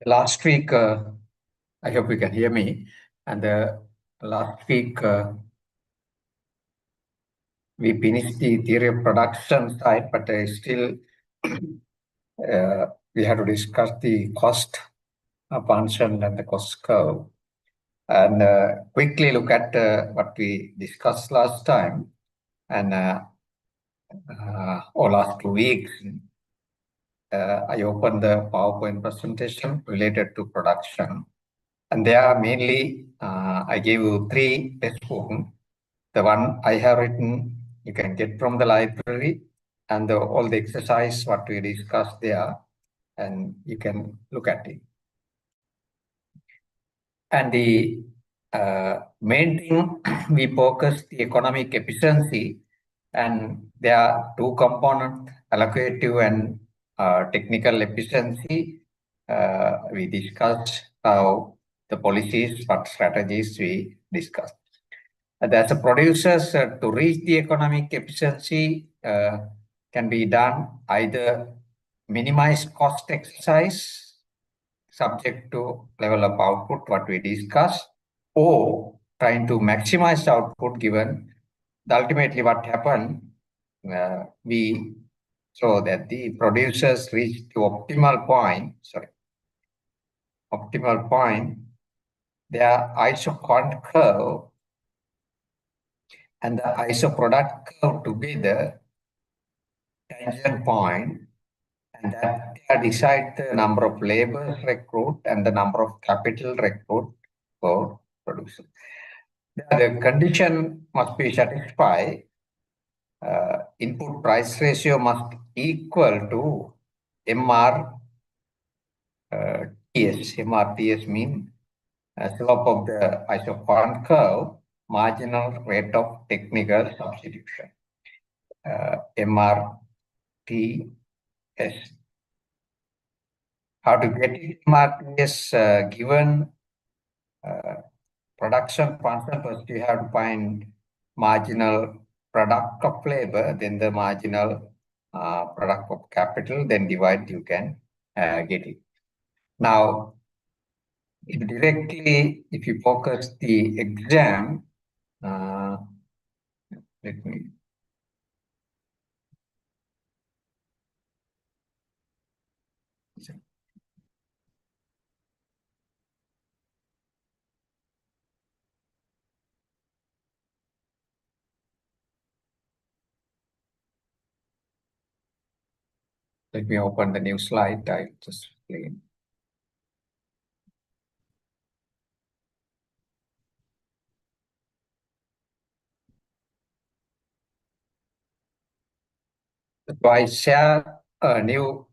Last week, I hope you can hear me. And last week, we finished the theory of production side, but still we have to discuss the cost function and the cost curve. And quickly look at what we discussed last time and or last 2 weeks. I opened the PowerPoint presentation related to production. And there mainly, I gave you 3 textbooks. The one I have written, you can get from the library, and all the exercise what we discussed there, and you can look at it. And the main thing, we focus the economic efficiency, and there are 2 components, allocative and technical efficiency. We discussed how the policies, what strategies we discussed. As a producers, to reach the economic efficiency can be done either minimize cost exercise subject to level of output, what we discussed, or trying to maximize output given ultimately what happened, we saw that the producers reach to optimal point, their isoquant curve and the isoproduct curve together, tangent point, and that decide the number of labor recruit and the number of capital recruit for production. The condition must be satisfied. Input price ratio must equal to MRTS. MRTS means slope of the isoquant curve, marginal rate of technical substitution. MRTS. How to get it? MRTS given production function, first you have to find marginal product of labor, then the marginal product of capital, then divide, you can get it. Now, if you focus the exam, let me. Let me open the new slide. I'll just explain. So I share a new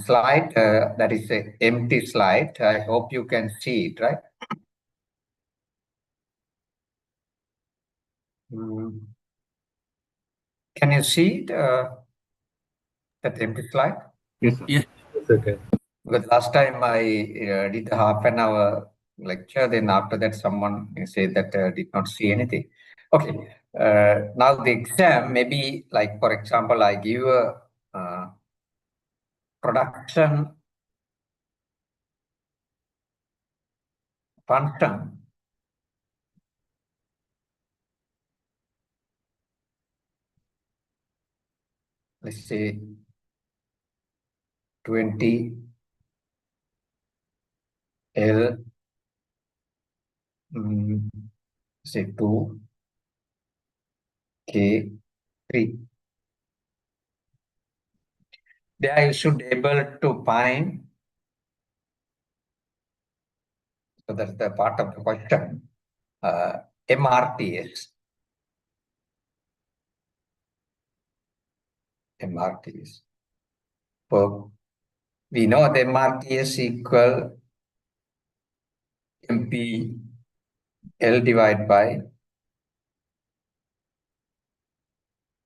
slide that is an empty slide. I hope you can see it, right? Can you see that empty slide? Yes, sir. Yes. Okay. Because last time I did a half an hour lecture, then after that someone said that did not see anything. Okay, now the exam, maybe like for example, I give a production function. Let's say 20 L, say 2 K 3. There you should be able to find. So that's the part of the question. MRTS. So we know the MRTS equal MPL divided by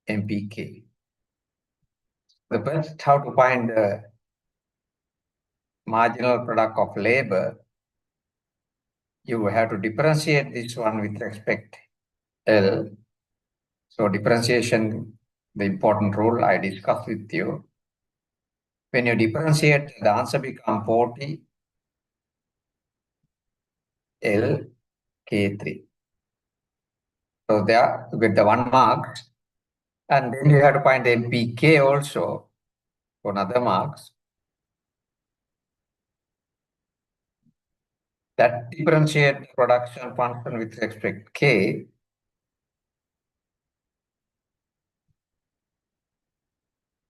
MPK. The best how to find the marginal product of labor, you have to differentiate this one with respect L. So differentiation, the important rule I discussed with you. When you differentiate, the answer becomes 40 L, K3. So there you get the 1 marks. And then you have to find MPK also for another marks. That differentiate production function with respect K.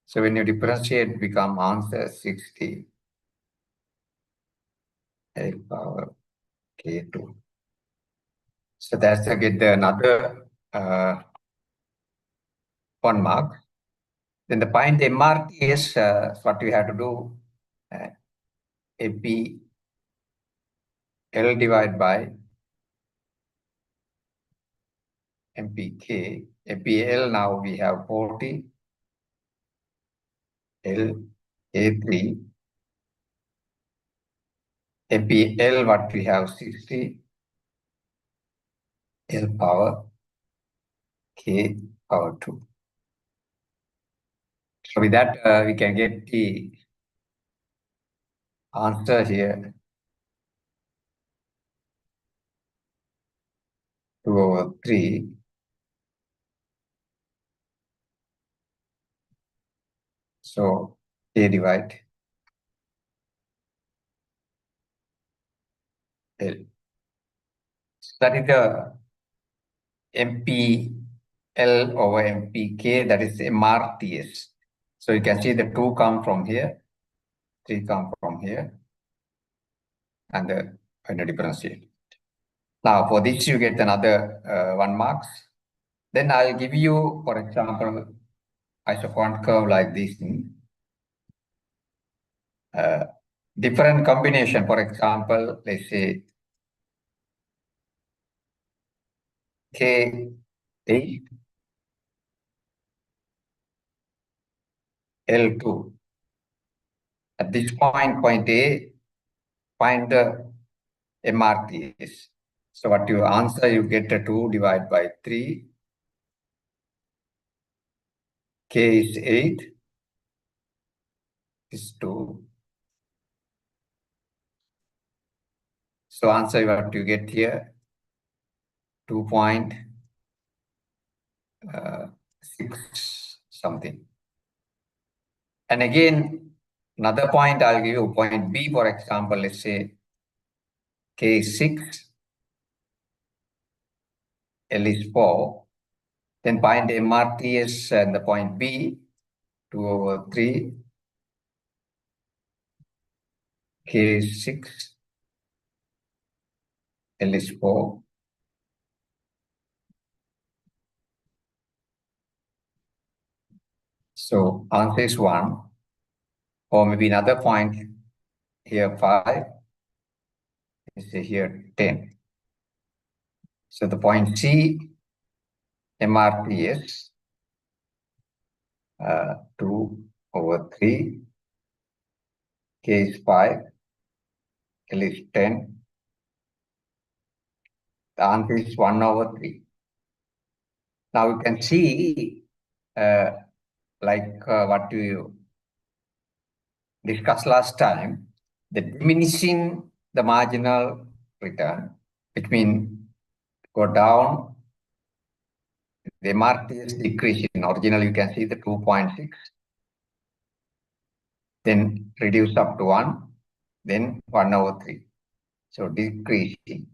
So when you differentiate, become answer 60 L power K2. So that's again another 1 mark. Then the find MRTS, what we have to do, AP L divided by MPK. APL now we have 40 L A3. APL what we have 60 L power K power 2. So with that we can get the answer here 2/3. So K divide L. So that is the MPL over MPK, that is MRTS. So you can see the 2 come from here, 3 come from here, and the final differentiate. Now for this you get another 1 marks. Then I'll give you, for example, isoquant curve like this. Different combination, for example, let's say K8 L2. At this point A, find the MRTS. So what you answer, you get a 2 divided by 3. K is 8, is 2. So answer what you get here, 2.6 something. And again, another point I'll give you, point B, for example, let's say K is 6, L is 4. Then find MRTS and the point B, 2/3, K is 6, L is 4. So answer is 1, or maybe another point here 5, let's say here 10. So the point C, MRTS, 2/3, K is 5, L is 10. The answer is 1/3. Now you can see what you discussed last time, the diminishing the marginal return, which means go down, the MRTS decreasing. Originally you can see the 2.6, then reduce up to 1, then 1/3. So decreasing.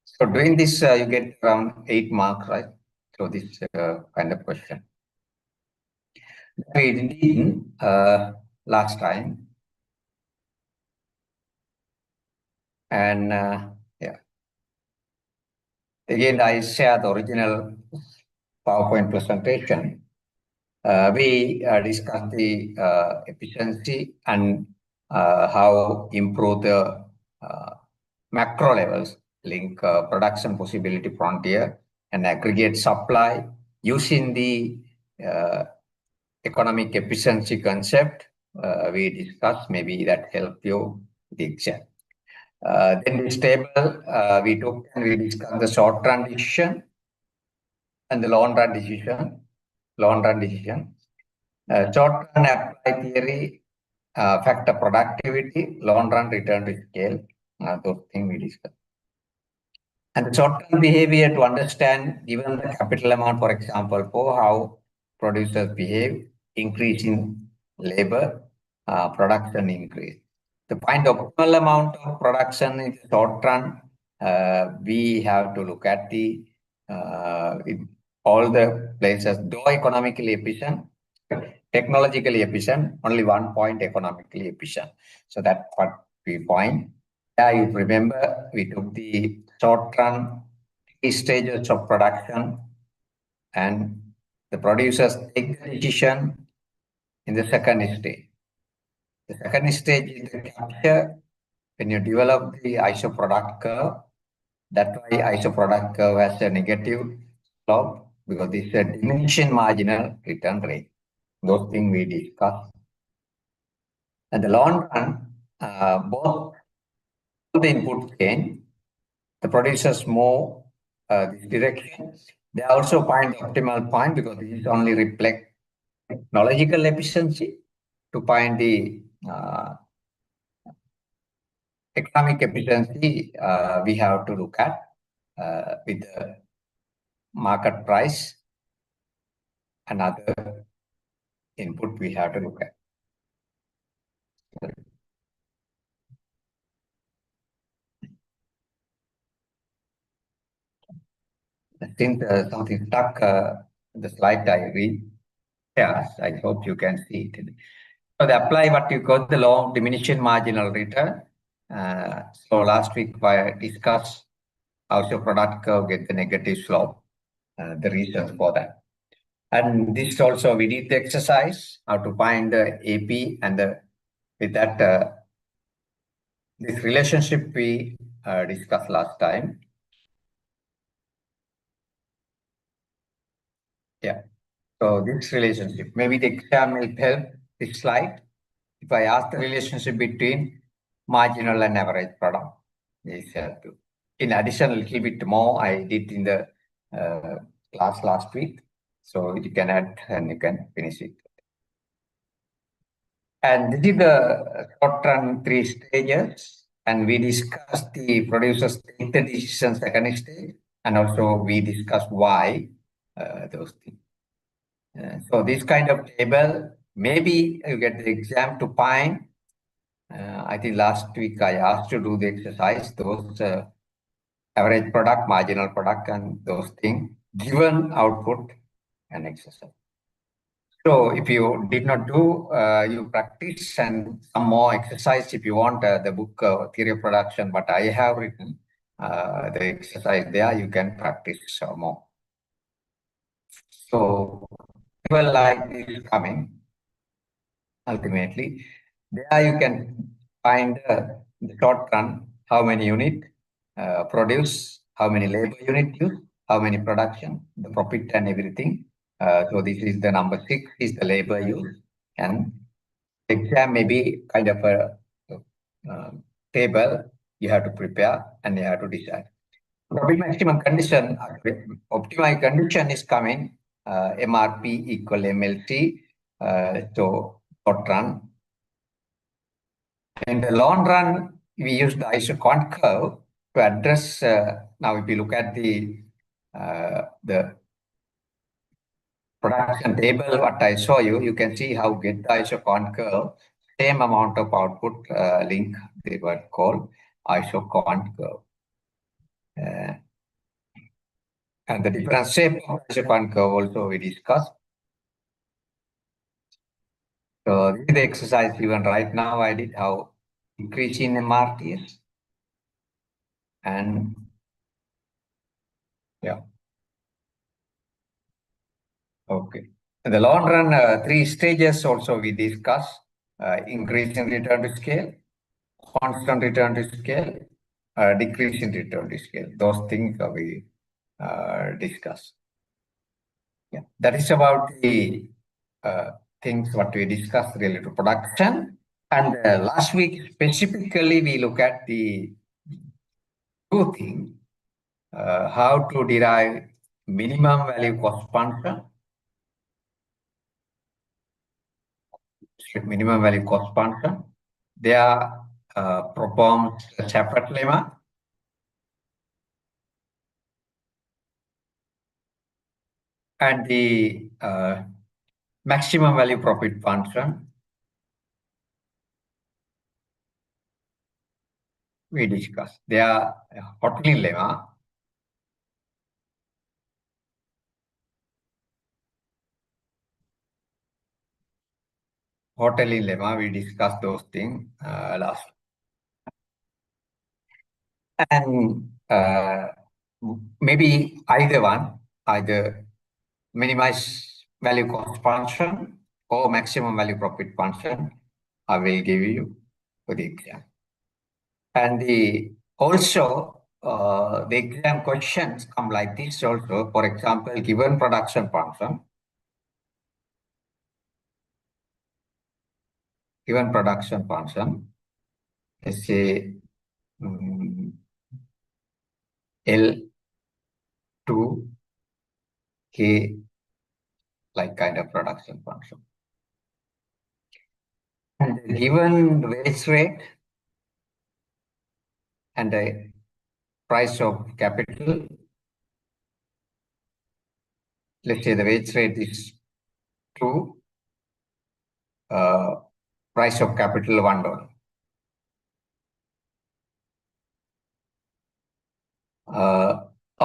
So doing this, you get around 8 marks, right? So this kind of question. We did last time. And yeah. Again, I share the original PowerPoint presentation. We discussed the efficiency and how improve the macro levels, link production possibility frontier and aggregate supply using the economic efficiency concept we discussed. Maybe that help you the exam. Then this table we took and we discussed the short run decision and the long run decision. Short run apply theory, factor productivity, long run return to scale. Those things we discussed. And the short-term behavior to understand, given the capital amount, for example, for how producers behave, increase in labor, production increase. To find the optimal amount of production in the short run, we have to look at the all the places, though economically efficient, technologically efficient, only one point economically efficient. So that's what we find. Yeah, you remember we took the short run stages of production, and the producers take the decision in the second stage. The second stage is the capture. When you develop the ISO product curve, that's why ISO product curve has a negative slope, because it's a diminishing marginal return rate. Those things we discussed. And the long run, both the input chain, the producers move this direction. They also find the optimal point, because this only reflect technological efficiency. To find the economic efficiency, we have to look at with the market price and other input we have to look at. Since something stuck the slide I read, yes, I hope you can see it. So they apply what you call the long diminishing marginal return. So last week I discussed how your product curve get the negative slope, the reasons for that. And this also we did the exercise how to find the AP, and with that this relationship we discussed last time. Yeah. So this relationship, maybe the exam will help this slide. If I ask the relationship between marginal and average product, this help too. In addition, a little bit more I did in the class last week. So you can add and you can finish it. And this is the short run 3 stages. And we discussed the producers take the decision second stage. And also we discussed why those things. So this kind of table, maybe you get the exam to find. I think last week I asked to do the exercise, those average product, marginal product, and those things, given output and exercise. So if you did not do, you practice and some more exercise if you want the book Theory of Production, but I have written the exercise there, you can practice more. So people like this coming, ultimately. There you can find the short run, how many unit produce, how many labor unit use, how many production, the profit and everything. So this is the number 6 is the labor use, and exam may be kind of a table you have to prepare and you have to decide. Profit maximum condition, optimal condition is coming, MRP equal MLT, so short run. In the long run, we use the isoquant curve to address, now if you look at the production table, what I show you, you can see how get the isoquant curve, same amount of output link, they were called isoquant curve. And the different shape of isoquant curve also we discussed. So this is the exercise even right now I did how increase in MRTs. And yeah. Okay. In the long run, 3 stages also we discuss, increase in return to scale, constant return to scale, decrease in return to scale. Those things we discuss. Yeah, that is about the things what we discussed related to production. And last week specifically we look at the 2 things, how to derive minimum value cost function, minimum value cost function. They are performed a separate lemma. and the maximum value profit function we discussed. They are Hotelling lemma. Hotelling lemma, we discussed those things last. And maybe either minimize value cost function or maximum value profit function, I will give you for the exam. And also the exam questions come like this also. For example, given production function, let's say L2 K, like kind of production function. And the given wage rate and the price of capital, let's say the wage rate is 2, price of capital $1.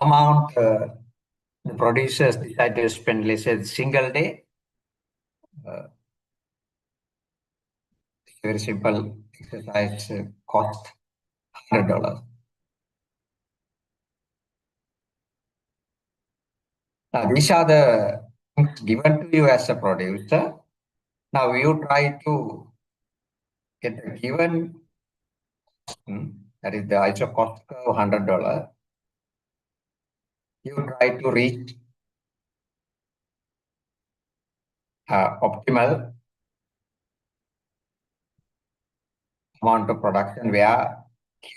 Amount the producers decide to spend, let's say, a single day. Very simple exercise, cost $100. Now, these are the things given to you as a producer. Now, you try to get the given, that is the ISO cost curve, $100. You try to reach optimal amount of production where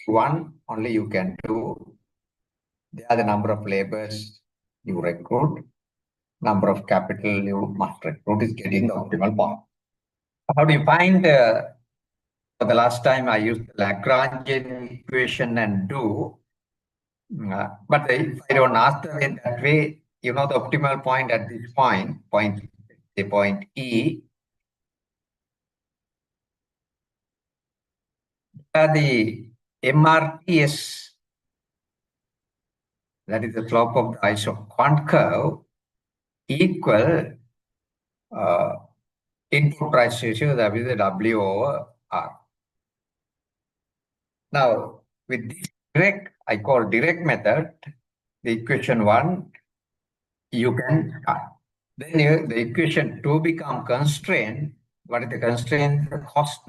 Q1 only you can do. They are the number of labors you recruit, number of capital you must recruit is getting the optimal point. How do you find, for the last time I used the Lagrangian equation and do, but if I don't ask it that way, you know the optimal point at this point E, the MRTS, that is the slope of the isoquant curve, equal input price ratio, that is the W over R. Now, with this I call direct method, the equation 1, you can start. Then the equation 2 become constraint. What is the constraint? The cost.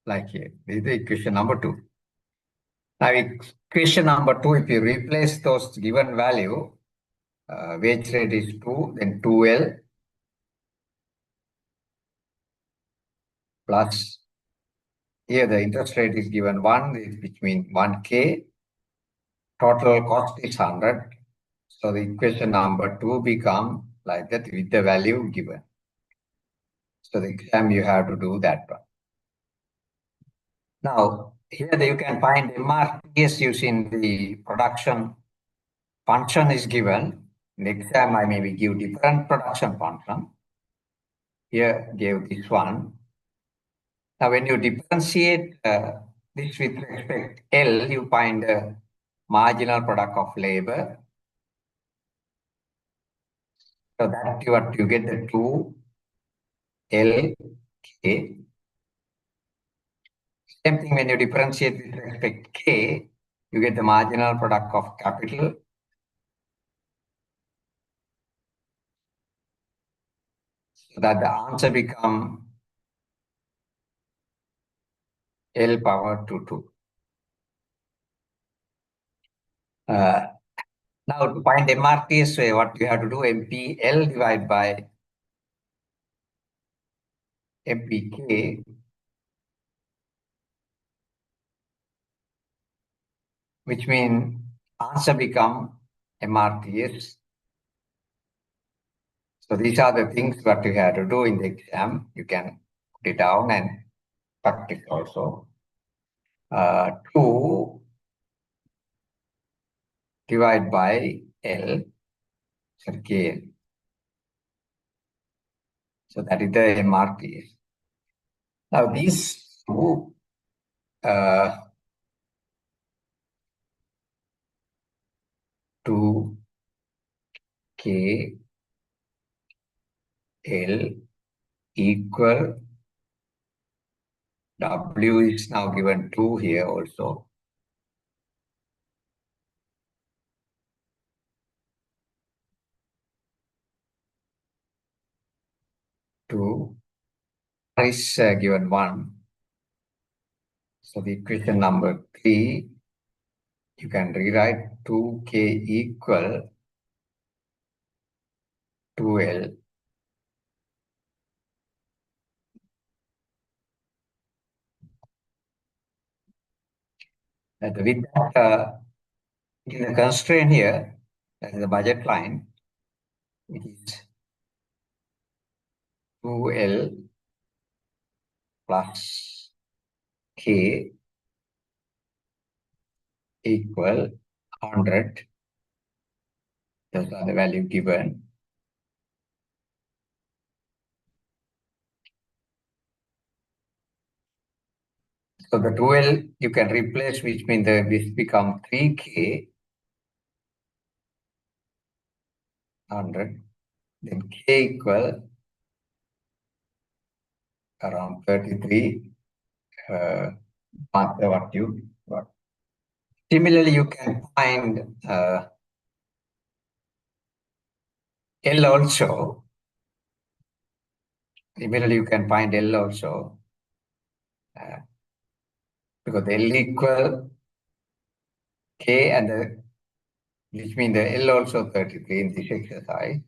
Like here, this is the equation number 2. Now, equation number 2, if you replace those given value, wage rate is 2, then 2L plus, here the interest rate is given 1, which means 1K. Total cost is 100. So the equation number 2 become like that with the value given. So the exam you have to do that one. Now, here you can find MRTS using the production function is given. In the exam, I maybe give different production function. Here, gave this one. Now, when you differentiate this with respect L, you find the marginal product of labor. So that you get the 2 L K. Same thing when you differentiate with respect K, you get the marginal product of capital. So that the answer become L power 2. Now to find MRTS, what you have to do, MPL divided by MPK, which means answer become MRTS. So these are the things that you have to do in the exam. You can put it down and practice also. 2, divided by L, so K. So that is the MRPS. Now these two to K L equal W is now given 2 here also. Two is given 1. So the equation number 3, you can rewrite 2K equal 2L. And with that, in the constraint here, that is the budget line, which is 2L plus K equal 100. Those are the value given. So the 2L you can replace, which means that this become 3K 100. Then K equal around 33. What you got. Similarly, you can find L also. Similarly, you can find L also. Because L equal K and which means the L also 33 in this exercise.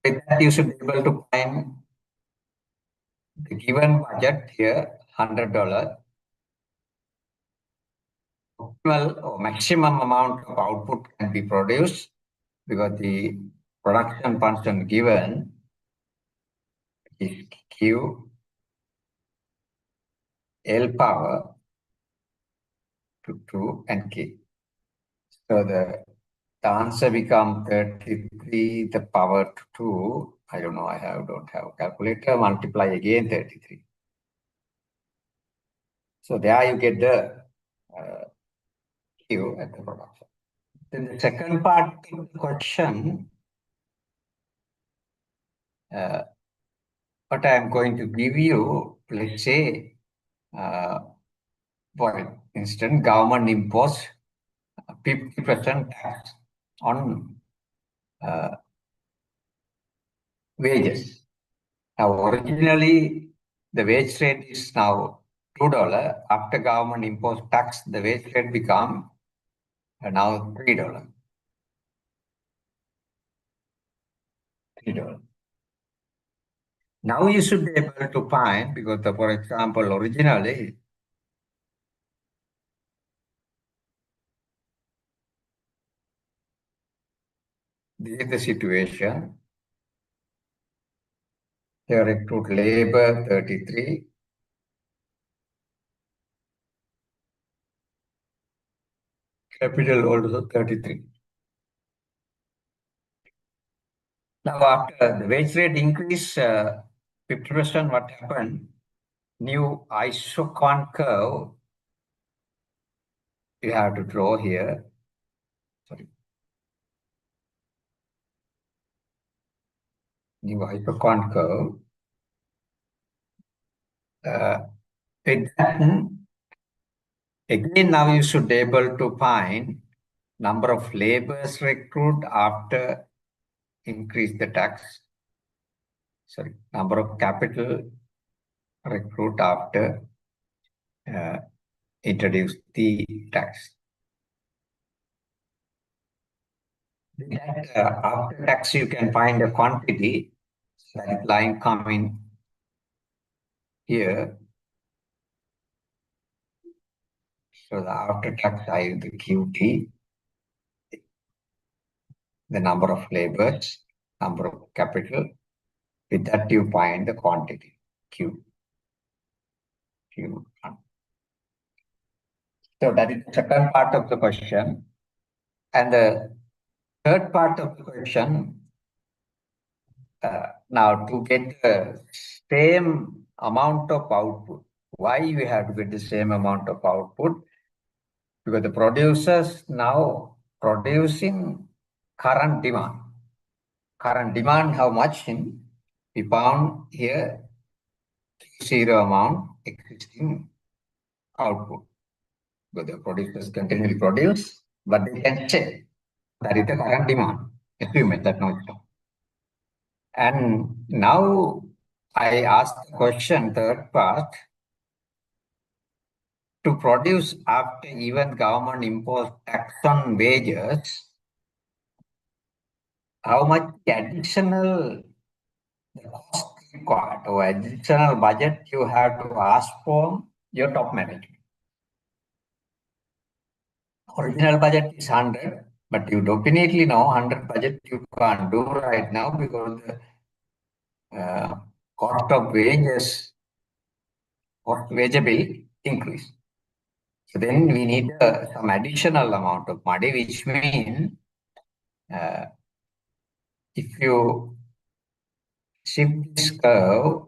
With that, you should be able to find the given budget here, $100. Optimal or maximum amount of output can be produced because the production function given is Q L power to 2 and K. So the answer becomes 33, the power to 2. I don't know, don't have a calculator. Multiply again 33. So there you get the Q at the production. Then the second part of the question, what I am going to give you, let's say, for instance, government imposed 50% tax on wages. Now, originally, the wage rate is now $2. After government imposed tax, the wage rate become now $3. $3. Now you should be able to find, because for example, originally, this is the situation. Here recruit labor 33. Capital also 33. Now after the wage rate increase 50%, what happened? New isoquant curve you have to draw here. Sorry. New isoquant curve. With that, again, now you should be able to find number of laborers recruit after increase the tax. Sorry, number of capital recruit after introduce the tax. That, after tax, you can find a quantity. That line coming here. So the after tax, I use the QT, the number of laborers, number of capital. With that, you find the quantity Q. Q1. So that is the second part of the question. And the third part of the question, now to get the same amount of output, why we have to get the same amount of output? Because the producers now producing current demand. Current demand, how much in? We found here zero amount existing output. Because the producers continually produce, but they can check. That is the current demand. Assume that no stop. And now I ask the question, third part, to produce after even government imposed tax on wages, how much additional cost required or additional budget you have to ask for your top management. Original budget is 100, but you definitely know 100 budget you can't do right now because the cost of wages or wage bill increase. So then we need some additional amount of money, which means if you shift this curve,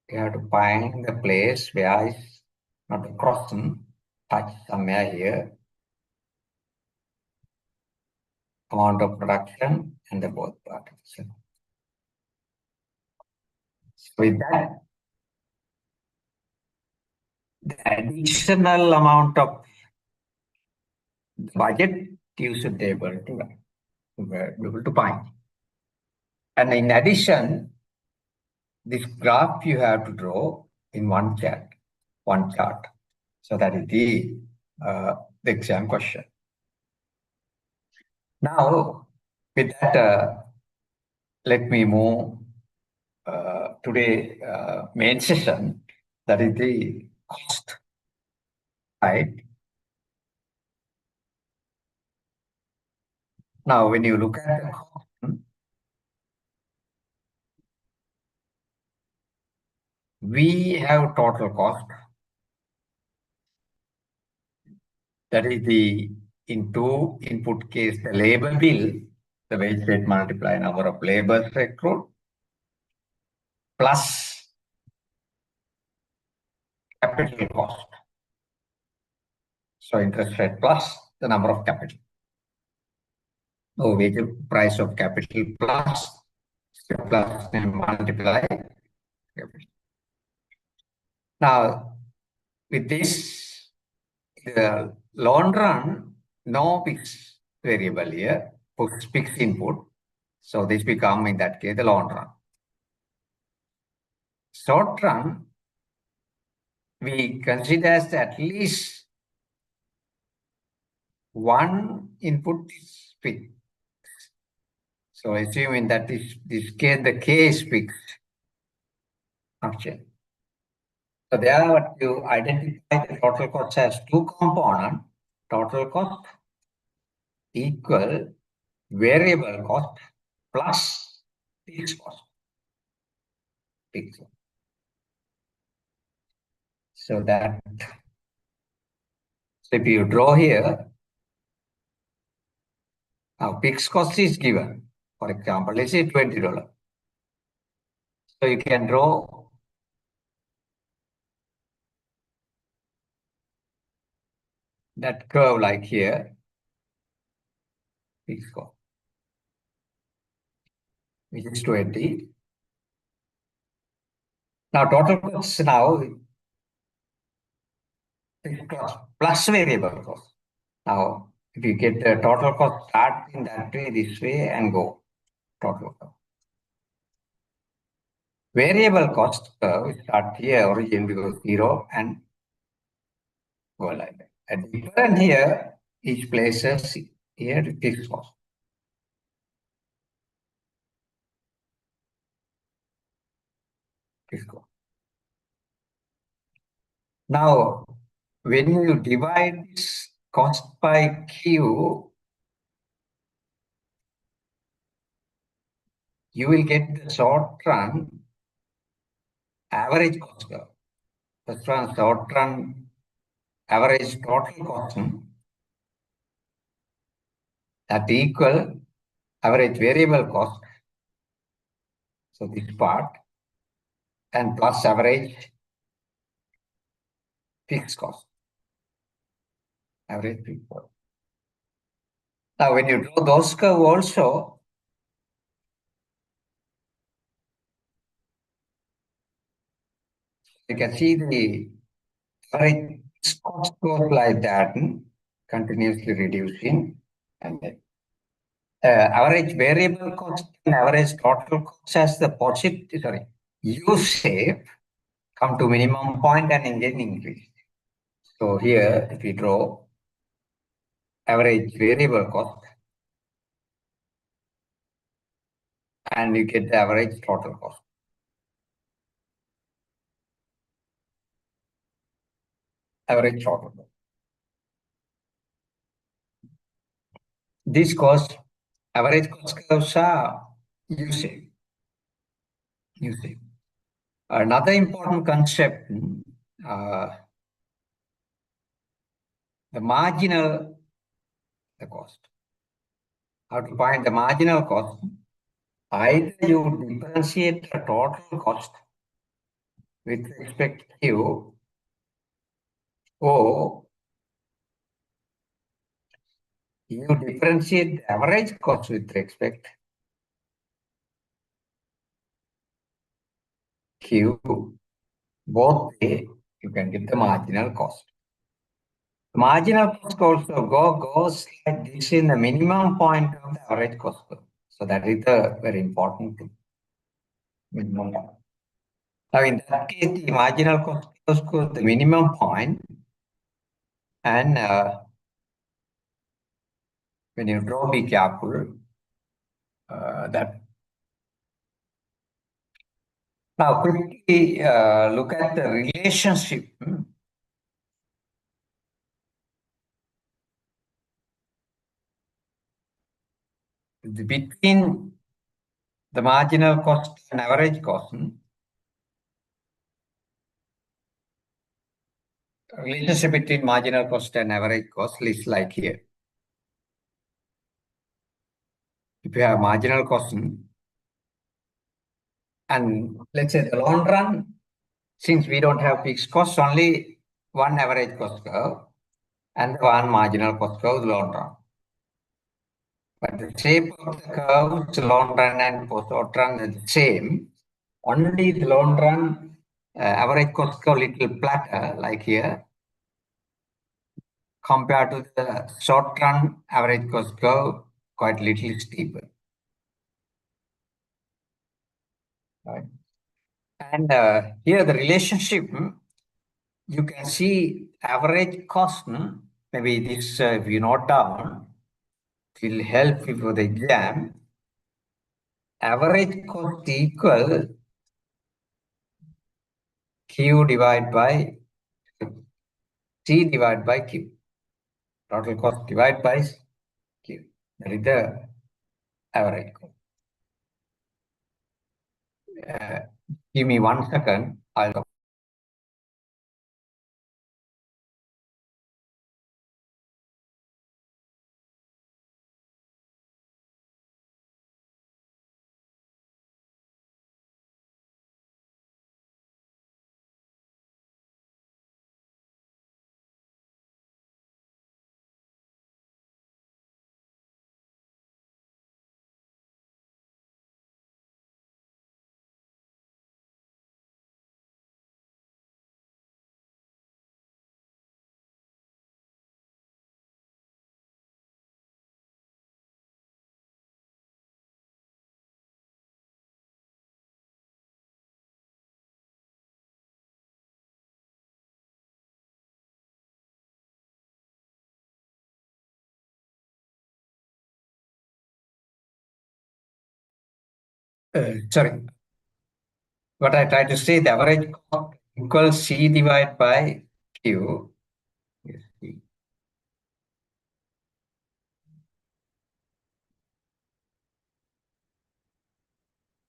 you have to find the place where it's not a crossing, touch somewhere here, amount of production and the both part. So with that, the additional amount of budget you should be able to find. And in addition, this graph you have to draw in one chart. So that is the exam question. Now, with that, let me move today main session, that is the cost. Right. Now, when you look at the cost, we have total cost. That is the, in two input case, the labor bill, the wage rate multiply number of labor recruit, plus capital cost. So interest rate plus the number of capital. So wage price of capital plus and multiply capital. Now, with this, the long run, no fixed variable here, fixed input. So this become in that case the long run. Short run, we consider as at least one input is fixed. So assuming that this case, the K is fixed function. So there what you identify the total cost as two components, total cost equal variable cost plus fixed cost. Fixed. So that, so if you draw here, now fixed cost is given. For example, let's say $20. So you can draw that curve like here, fixed cost, which is 20. Now total cost now fixed cost plus variable cost. Now if you get the total cost, start in that way, this way, and go total cost. Variable cost curve start here, origin because 0 and go like that. And different here, each places here fixed cost. Fixed cost. Now, when you divide this cost by Q, you will get the short run average cost curve. First one, short run average total cost that equal average variable cost. So this part and plus average fixed cost. Average fixed cost. Now when you draw those curve also, you can see the average cost goes like that, continuously reducing, and average variable cost and average total cost as the positive, U shape come to minimum point and again increase. So here, if we draw average variable cost, and you get the average total cost. Average total cost. This cost, average cost curves are U shape. U shape. Another important concept, the marginal the cost. How to find the marginal cost? Either you differentiate the total cost with respect to O, you differentiate the average cost with respect Q. Both way, you can get the marginal cost. The marginal cost also goes like this in the minimum point of the average cost curve. So that is the very important thing. Minimum point. Now in that case, the marginal cost goes to the minimum point, and when you draw, be careful that. Now quickly look at the relationship between the marginal cost and average cost. Relationship between marginal cost and average cost is like here. If you have marginal cost, and let's say the long run, since we don't have fixed costs, only one average cost curve and one marginal cost curve long run. But the shape of the curves, long run and short run is the same. Only the long run average cost curve little flatter like here, compared to the short run average cost curve quite little steeper. Right. And here the relationship, you can see average cost, maybe this if you note down, it will help you for the exam. Average cost equal Q divided by C divided by Q. Total cost divided by Q. That is the average cost. Give me 1 second. I'll sorry. What I try to say, the average cost equals C divided by Q. Yes,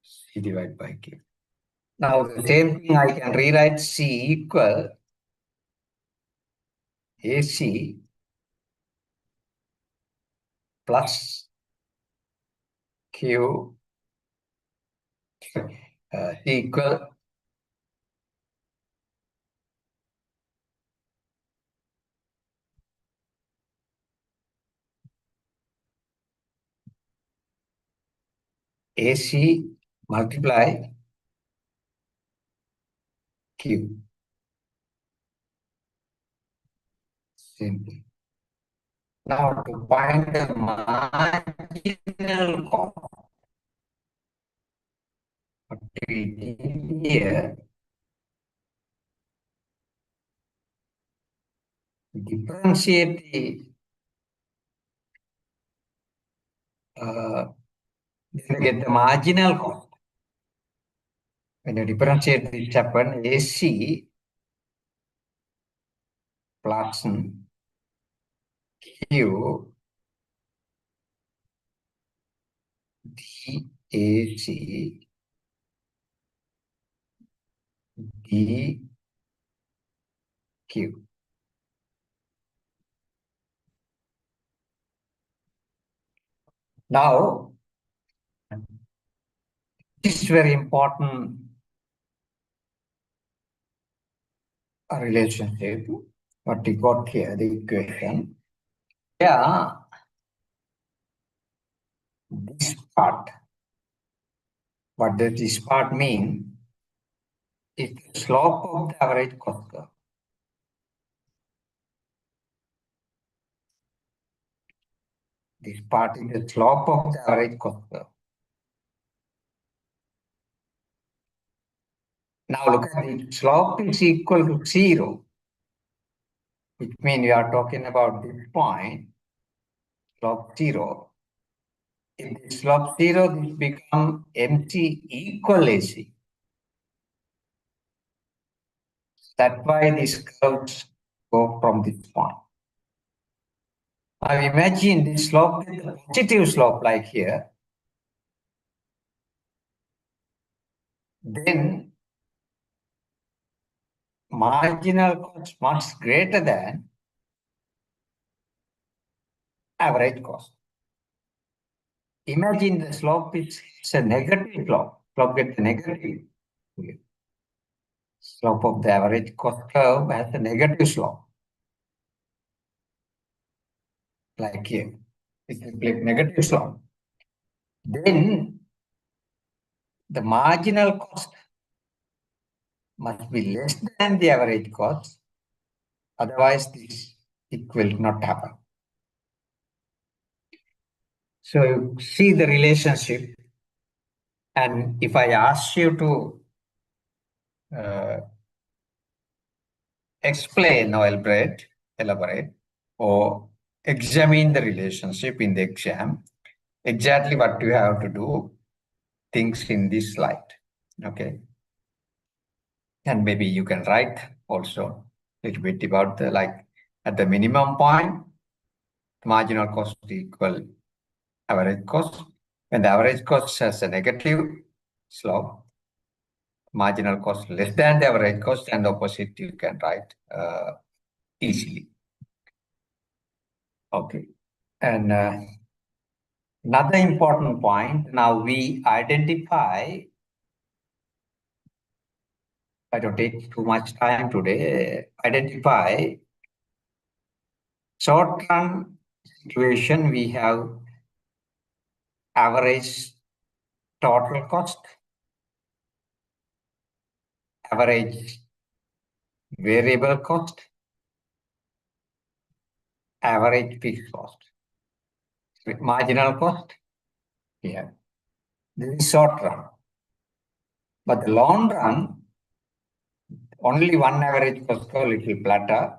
C divided by Q. Now the same thing I can rewrite C equal AC plus Q equal AC multiply Q. Simple. Now to find the marginal cost, what we did here, differentiate the get the marginal cost. When you differentiate this happen, AC plus Q DAC DQ. Now, this is very important relationship. What we got here, the equation. Yeah, this part. What does this part mean? Is the slope of the average cost curve. This part is the slope of the average cost curve. Now look at the slope is equal to 0, which means we are talking about this point, slope 0. If the slope 0, this becomes MC equal AC. That's why these curves go from this point. Now imagine this slope is a positive slope like here. Then marginal cost much greater than average cost. Imagine the slope is a negative slope. Slope gets negative. Slope of the average cost curve has a negative slope. Like here. It's a negative slope. Then the marginal cost must be less than the average cost. Otherwise, it will not happen. So you see the relationship. And if I ask you to explain or elaborate, or examine the relationship in the exam, exactly what you have to do, things in this slide. Okay. And maybe you can write also a little bit about the, like, at the minimum point, marginal cost equal average cost. When the average cost has a negative slope, marginal cost less than the average cost, and opposite you can write easily. Okay. And another important point, now we identify, I don't take too much time today, identify short-run situation. We have average total cost, average variable cost, average fixed cost. With marginal cost here. This is short run. But the long run, only one average cost curve, little flatter,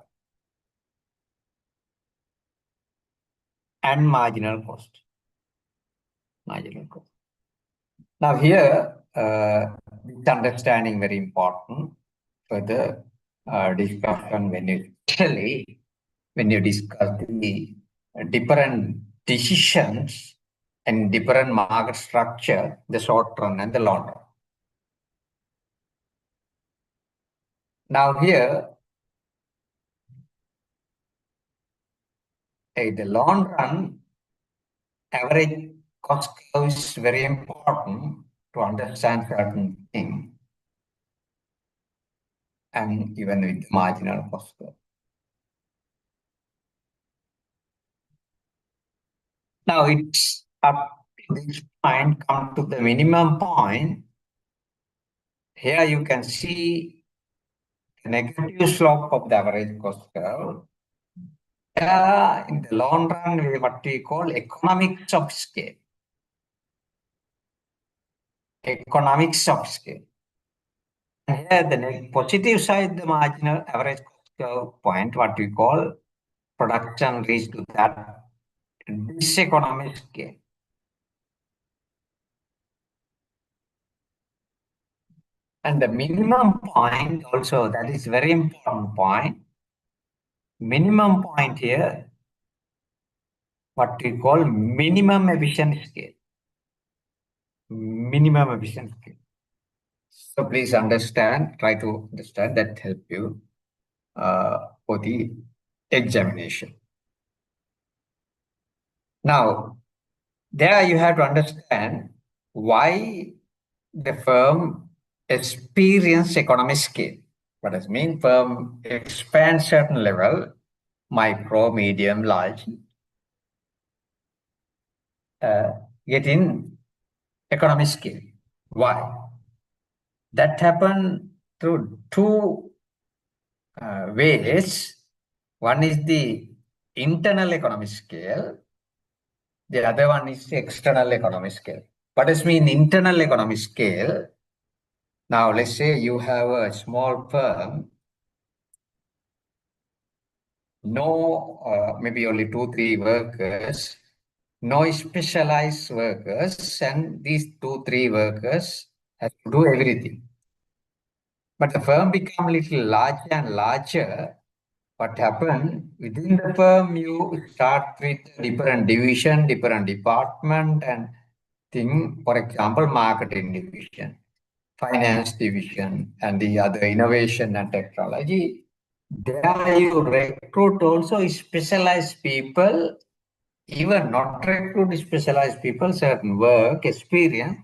and marginal cost. Marginal cost. Now here, this understanding very important for the discussion when you discuss the different decisions and different market structure, the short run and the long run. Now here, in the long run, average cost curve is very important to understand certain things, and even with the marginal cost curve. Now it's up to this point, come to the minimum point. Here you can see the negative slope of the average cost curve. In the long run, what we call economics of scale. Economics of scale. And here the positive side, the marginal average cost curve point, what we call production reached to that diseconomic scale. And the minimum point also, that is very important point. Minimum point here, what we call minimum efficient scale. Minimum efficient scale. So please understand, try to understand, that help you for the examination. Now, there you have to understand why the firm experience economy scale. What does mean? Firm expand certain level, micro, medium, large, getting economy scale. Why? That happen through two ways. One is the internal economy scale. The other one is the external economy scale. What does mean internal economy scale? Now, let's say you have a small firm, no, maybe only 2-3 workers, no specialized workers, and these 2-3 workers have to do everything. But the firm become little larger and larger. What happened within the firm, you start with different division, different department, and thing. For example, marketing division, finance division, and the other innovation and technology. There you recruit also specialized people, even not recruit specialized people, certain work experience,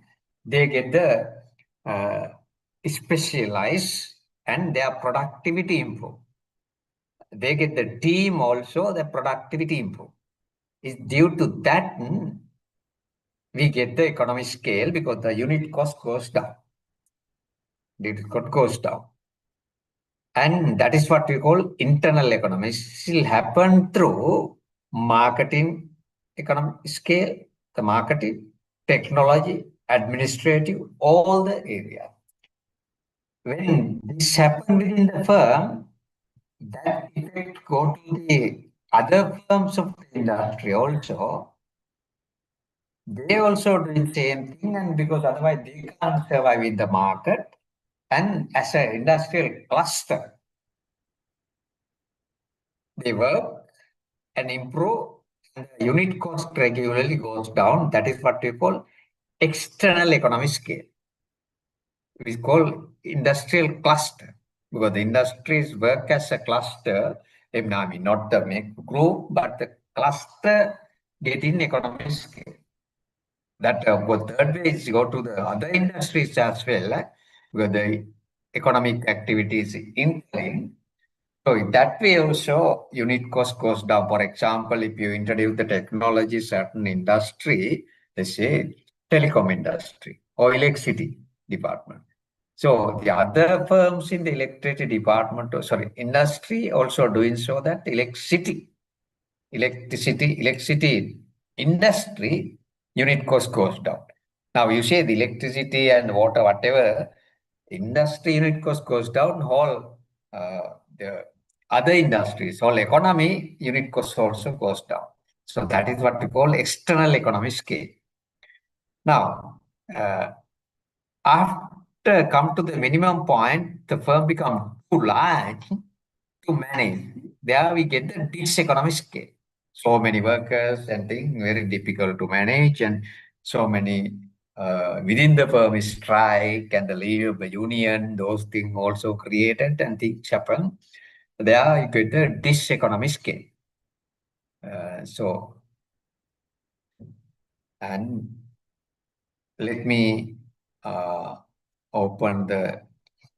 they get the specialized and their productivity improve. They get the team also, the productivity improve. It's due to that we get the economy scale because the unit cost goes down. It goes down. And that is what we call internal economy. It will happen through marketing economic scale, the marketing, technology, administrative, all the areas. When this happens within the firm, that effect go to the other firms of the industry also. They also do the same thing, and because otherwise they can't survive in the market. And as an industrial cluster, they work and improve, and the unit cost regularly goes down. That is what we call external economic scale. We call industrial cluster because the industries work as a cluster. I mean, not the make group, but the cluster getting economic scale. That third way is go to the other industries as well, because the economic activity is increasing. So in that way also, unit cost goes down. For example, if you introduce the technology, certain industry, let's say telecom industry or electricity department. So the other firms in the electricity department, industry also doing so that electricity industry unit cost goes down. Now you say the electricity and water, whatever, industry unit cost goes down, whole the other industries, whole economy unit cost also goes down. So that is what we call external economy scale. Now, after come to the minimum point, the firm become too large to manage. There we get the diseconomic scale. So many workers and things very difficult to manage, and so many within the firm is strike and the leave of the union, those things also created and things happen. There you get the diseconomic scale. So, and let me open the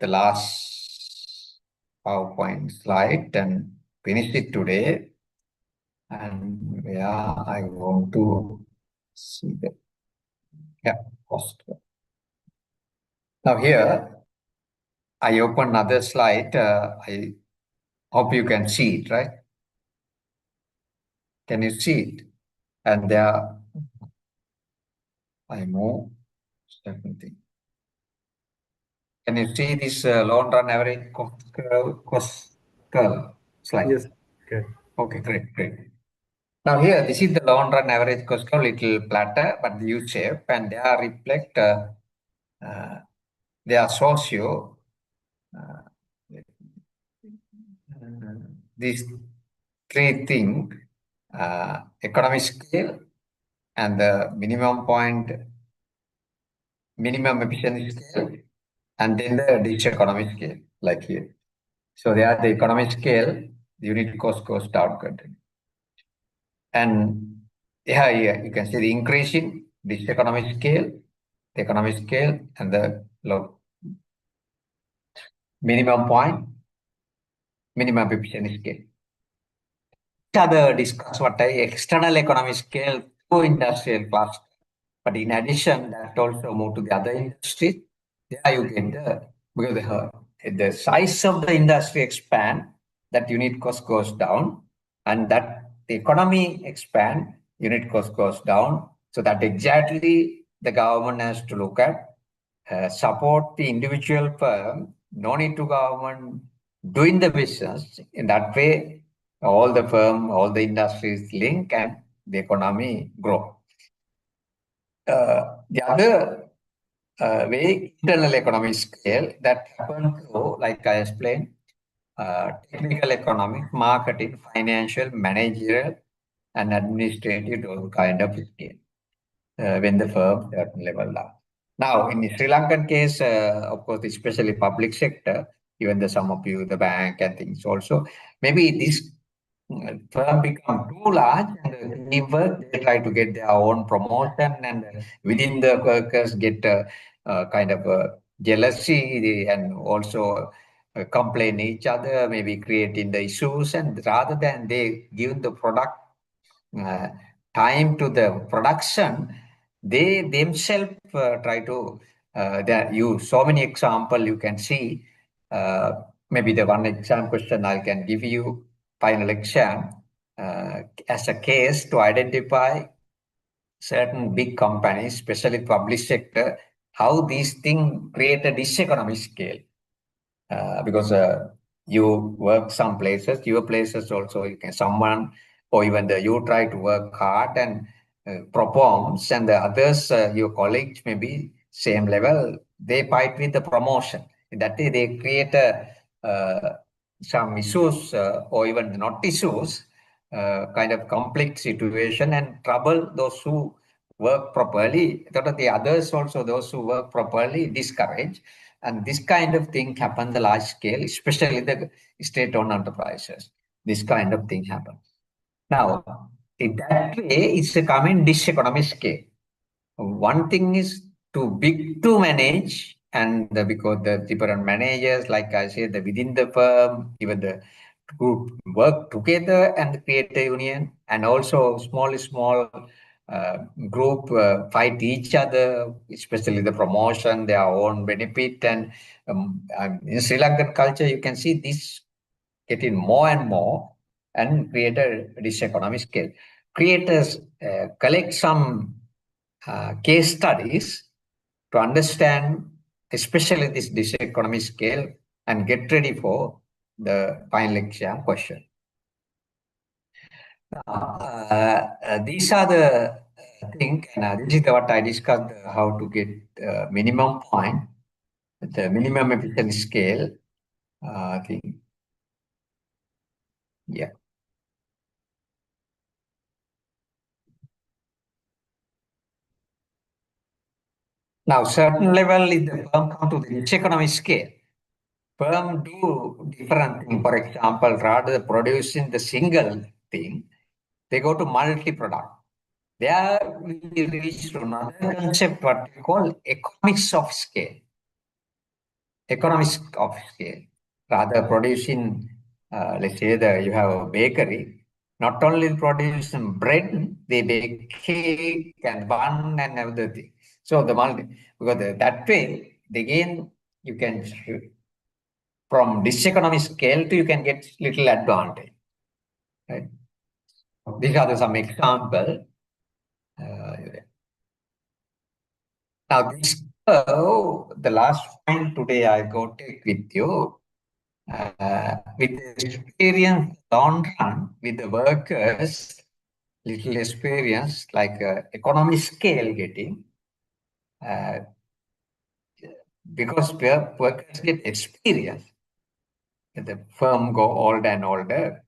last PowerPoint slide and finish it today. And yeah, I want to see the cost. Now here, I open another slide. I hope you can see it, right? Can you see it? And there, I move certain thing. Can you see this long run average cost curve slide? Yes. Okay. Okay, great. Now here, this is the long run average cost curve, little flatter, but the U shape, and they are reflect their socio. These three things, economic scale and the minimum efficiency scale, and then the diseconomic scale, like here. So they are the economic scale, the unit cost goes down continually. And here you can see the increase in diseconomic scale, the economic scale, and the low minimum efficiency scale. Other discuss what I external economic scale to industrial cluster. But in addition, that also move to the other industries. There you get because the size of the industry expand, that unit cost goes down, and that the economy expand, unit cost goes down. So that exactly the government has to look at, support the individual firm, no need to government doing the business. In that way, all the firm, all the industries link and the economy grow. The other way, internal economic scale that happens through, like I explained, technical economic, marketing, financial, managerial, and administrative, those kind of scale when the firm certain level down. Now, in the Sri Lankan case, of course, especially public sector, even the some of you, the bank and things also, maybe this firm become too large and the teamwork, they try to get their own promotion and within the workers get kind of jealousy and also complain each other, maybe creating the issues, and rather than they give the product uh, time to the production, they themselves try to there you so many example you can see. Maybe the one exam question I can give you final exam as a case to identify certain big companies, especially public sector, how these things create a diseconomic scale. Because you work some places, your places also you can someone, or even you try to work hard and performs, and the others, your colleagues maybe same level, they fight with the promotion. In that way, they create some issues or even not issues, kind of conflict situation and trouble those who work properly. The others also, those who work properly, discourage. And this kind of thing happen the large scale, especially the state-owned enterprises. This kind of thing happen. Now, in that way, it's a common diseconomic scale. One thing is too big to manage, and because the different managers, like I said, within the firm, even the group work together and create a union, and also small uh, group fight each other, especially the promotion, their own benefit. And in Sri Lankan culture, you can see this getting more and more and create a diseconomic scale. Creators collect some case studies to understand, especially this diseconomic scale, and get ready for the final exam question. These are the things, and this is what I discussed, how to get minimum point, the minimum efficiency scale thing. Yeah. Now, certain level is the firm come to the economic scale. Firm do different thing. For example, rather producing the single thing, they go to multi-product. There we reach to another concept, what we call economics of scale. Economics of scale. Rather producing, let's say that you have a bakery, not only producing bread, they bake cake and bun and everything. So because that way, again, you can, from diseconomic scale to you can get little advantage. Right? These are some examples. Now this the last point today I go take with you. With the experience long run with the workers, little experience like economy scale getting, because workers get experience, the firm go older and older,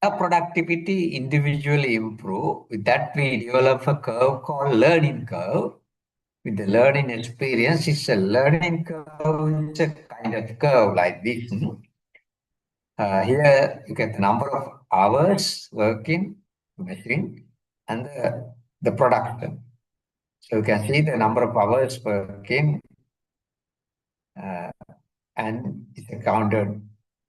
the productivity individually improve. With that, we develop a curve called learning curve. With the learning experience, it's a learning curve, it's a kind of curve like this. Here you get the number of hours working, measuring, and the production. So you can see the number of hours working, and it's counted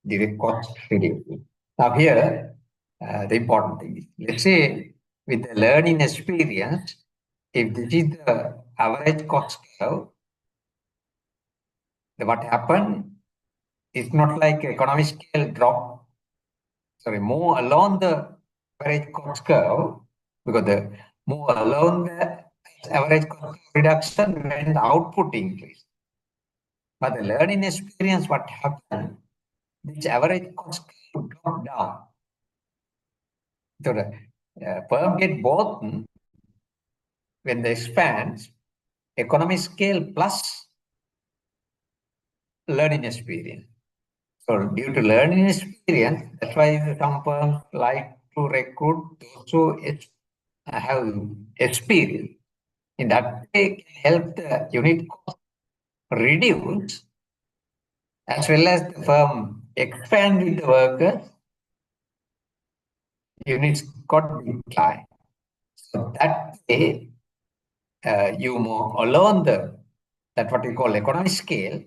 direct cost reduced. Now here, the important thing is, let's say with the learning experience, if this is the average cost curve, what happened is not like economic scale drop, more along the average cost curve, because the more along the average cost reduction when the output increase. But the learning experience, what happened, this average cost curve drop down. So the firm get both when they expand economic scale plus learning experience. So due to learning experience, that's why some firms like to recruit those who have experience. In that way, help the unit cost reduce, as well as the firm expand with the workers, units got decline. So that way, you move along that what we call economic scale,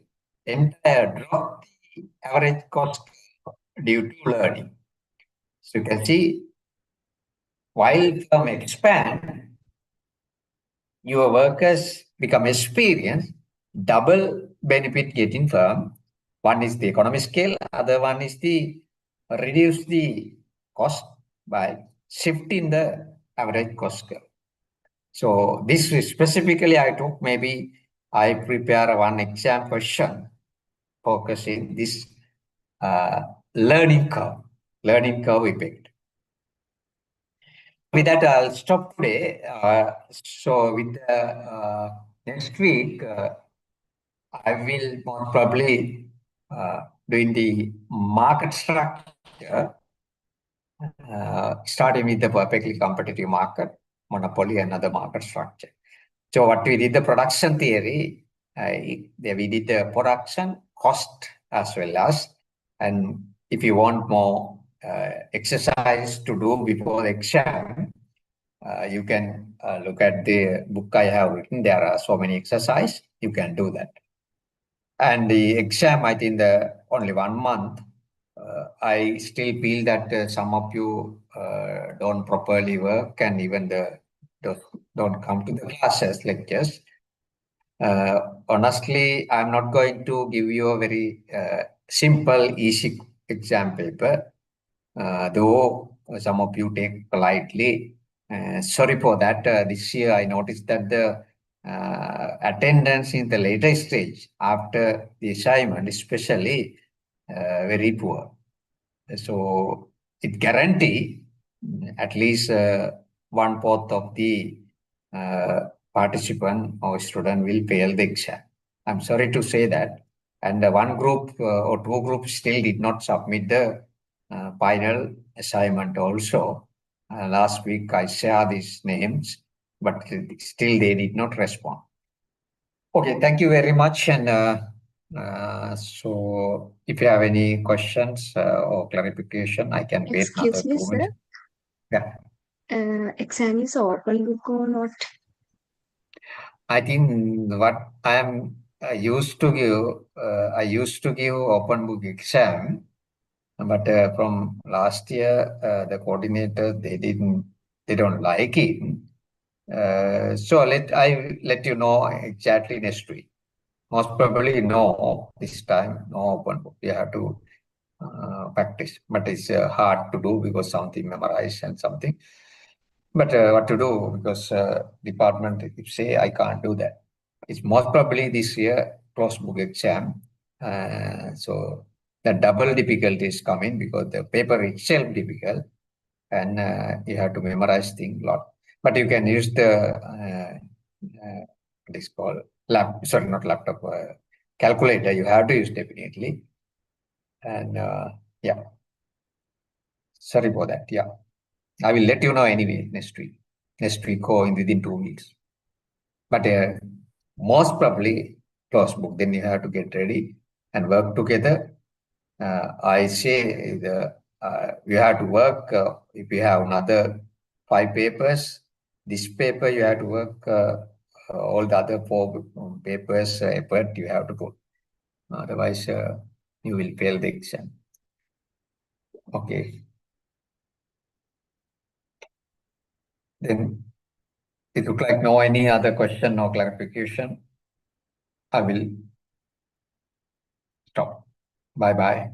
entire drop the average cost due to learning. So you can see, while firm expand, your workers become experienced, double benefit getting firm. One is the economic scale, other one is the reduce the cost by shifting the average cost curve. So this is specifically I took, maybe I prepare one exam question focusing this learning curve effect. With that, I'll stop today. So with the next week, I will most probably doing the market structure, starting with the perfectly competitive market, monopoly, and other market structure. So what we did the production theory, we did the production cost as well as, and if you want more exercise to do before the exam, you can look at the book I have written. There are so many exercises, you can do that. And the exam, I think only 1 month, I still feel that some of you don't properly work, and even don't come to the classes, lectures. Honestly, I'm not going to give you a very simple, easy exam paper, though some of you take politely. Sorry for that. This year, I noticed that the attendance in the later stage after the assignment, especially, very poor. So it guarantee at least 1/4 of the participant or student will fail the exam. I'm sorry to say that. And one group or two groups still did not submit the final assignment also. Last week I shared these names, but still they did not respond. Okay, thank you very much. And so if you have any questions or clarification, I can wait another Excuse me, 2 sir. minutes. Yeah. Exam is open book or not? I think what I used to give open book exam, but from last year, the coordinator they don't like it. So I let you know exactly next week. Most probably no this time, no open book. You have to practice, but it's hard to do because something memorized and something. But what to do because department if say I can't do that. It's most probably this year closed book exam. So the double difficulty is coming because the paper itself difficult and you have to memorize things a lot. But you can use the what is called sorry, not laptop, calculator. You have to use definitely. And yeah, sorry for that. Yeah, I will let you know anyway next week or within 2 weeks. But most probably close book. Then you have to get ready and work together. I say you have to work. If you have another 5 papers, this paper you have to work. All the other 4 papers effort you have to put. Otherwise, you will fail the exam. Okay. Then it look like no any other question or clarification. I will stop. Bye bye.